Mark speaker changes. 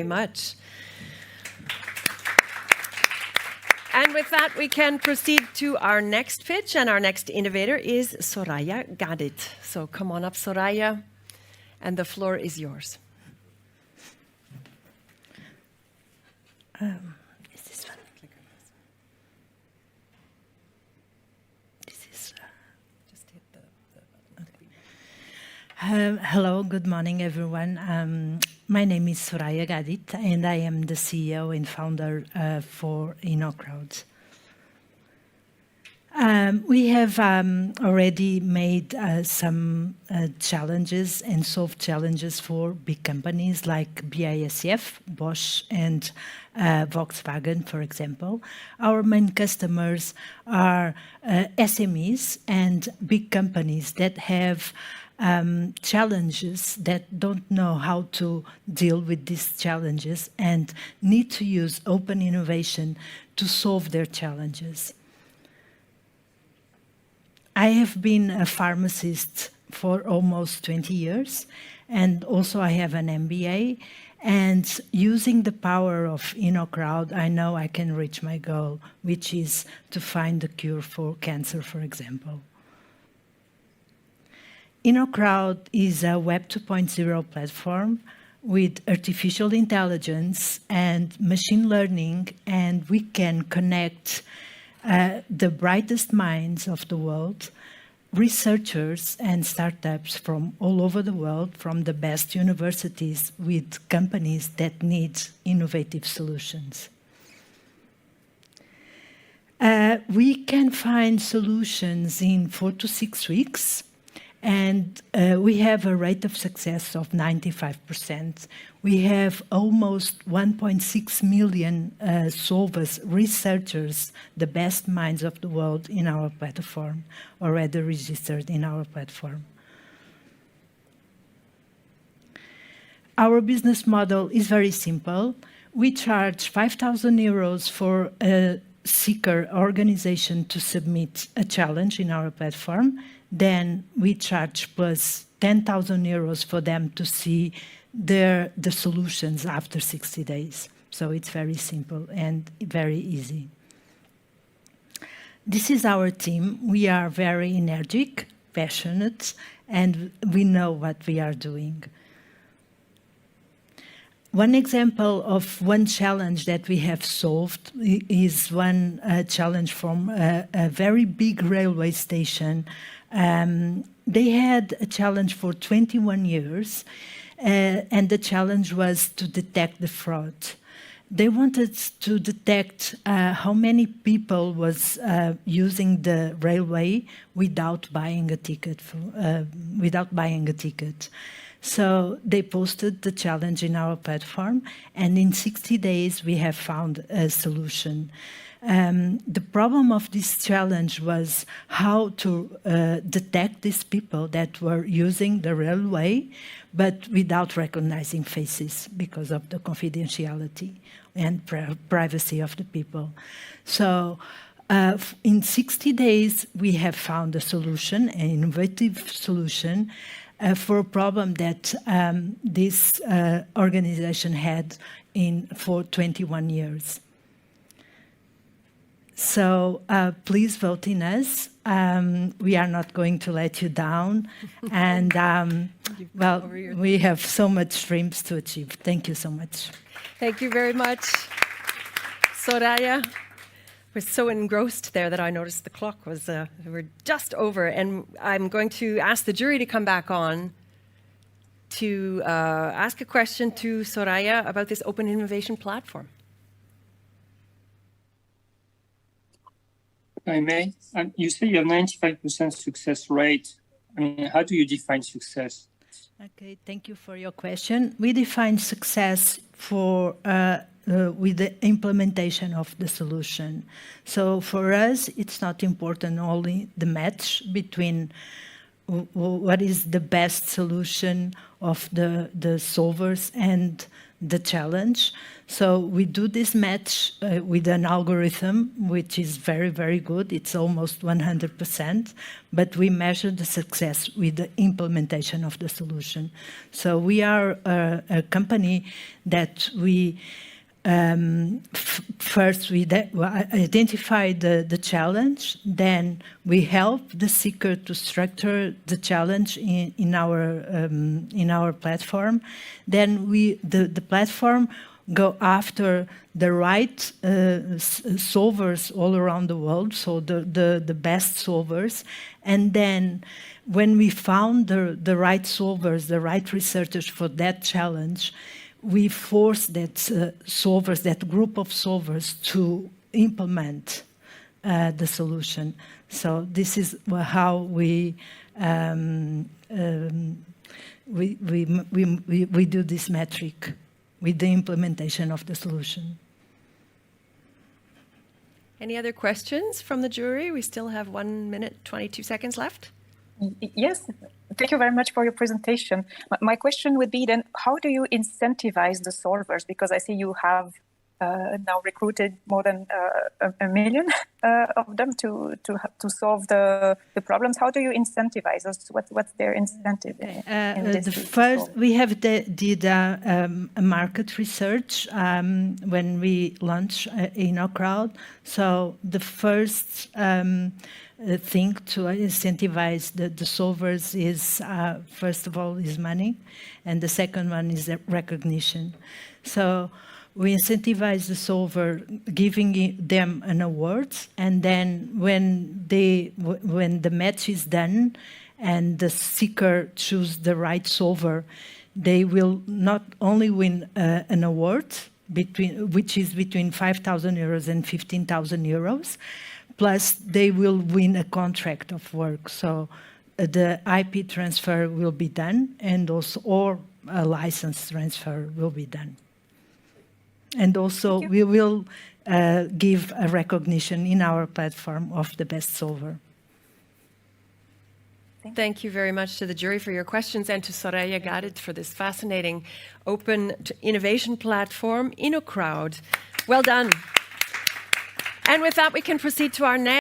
Speaker 1: Very much. And with that, we can proceed to our next pitch, and our next innovator is Soraya Gadit. So come on up, Soraya, and the floor is yours.
Speaker 2: Is this one? This is.
Speaker 1: Just hit the button.
Speaker 2: Hello, good morning, everyone. My name is Soraya Gadit, and I am the CEO and founder for InoCrowd. We have already made some challenges and solved challenges for big companies like BASF, Bosch, and Volkswagen, for example. Our main customers are SMEs and big companies that have challenges, that don't know how to deal with these challenges and need to use open innovation to solve their challenges. I have been a pharmacist for almost 20 years, and also I have an MBA, and using the power of InoCrowd, I know I can reach my goal, which is to find a cure for cancer, for example. InoCrowd is a Web 2.0 platform with artificial intelligence and machine learning, and we can connect the brightest minds of the world, researchers and startups from all over the world, from the best universities, with companies that need innovative solutions. We can find solutions in 4 to 6 weeks, and we have a rate of success of 95%. We have almost 1.6 million solvers, researchers, the best minds of the world in our platform, already registered in our platform. Our business model is very simple. We charge 5,000 euros for a seeker organization to submit a challenge in our platform. Then we charge plus 10,000 euros for them to see the solutions after 60 days. So it's very simple and very easy. This is our team. We are very energetic, passionate, and we know what we are doing. One example of one challenge that we have solved is one challenge from a very big railway station. They had a challenge for 21 years, and the challenge was to detect the fraud. They wanted to detect how many people was using the railway without buying a ticket. So they posted the challenge in our platform, and in 60 days we have found a solution. The problem of this challenge was how to detect these people that were using the railway, but without recognizing faces because of the confidentiality and privacy of the people. So in 60 days, we have found a solution, an innovative solution, for a problem that this organization had for 21 years. So please vote in us. We are not going to let you down. And well, we have so much dreams to achieve. Thank you so much.
Speaker 1: Thank you very much, Soraya. Was so engrossed there that I noticed the clock was, we're just over, and I'm going to ask the jury to come back on to ask a question to Soraya about this open innovation platform.
Speaker 3: I may. You say you have 95% success rate. I mean, how do you define success?
Speaker 2: Okay, thank you for your question. We define success for with the implementation of the solution. So for us, it's not important only the match between what is the best solution of the solvers and the challenge. So we do this match with an algorithm, which is very, very good. It's almost 100%, but we measure the success with the implementation of the solution. So we are a company that we first we identify the challenge, then we help the seeker to structure the challenge in our platform. Then the platform go after the right solvers all around the world, so the best solvers, and then when we found the right solvers, the right researchers for that challenge, we force that solvers, that group of solvers, to implement the solution. So this is how we do this metric with the implementation of the solution.
Speaker 1: Any other questions from the jury? We still have 1 minute, 22 seconds left.
Speaker 4: Yes, thank you very much for your presentation. My question would be then, how do you incentivize the solvers? Because I see you have now recruited more than 1 million of them to solve the problems. How do you incentivize us? What's their incentive?
Speaker 2: We have did a market research when we launched InoCrowd. So the first thing to incentivize the solvers is, first of all, is money, and the second one is recognition. So we incentivize the solver, giving them an award, and then when the match is done and the seeker choose the right solver, they will not only win an award, which is between 5,000 euros and 15,000 euros, plus they will win a contract of work. So the IP transfer will be done, and also or a license transfer will be done. And also we will give a recognition in our platform of the best solver.
Speaker 1: Thank you very much to the jury for your questions, and to Soraya Gadid for this fascinating open innovation platform, InoCrowd. Well done. And with that, we can proceed to our next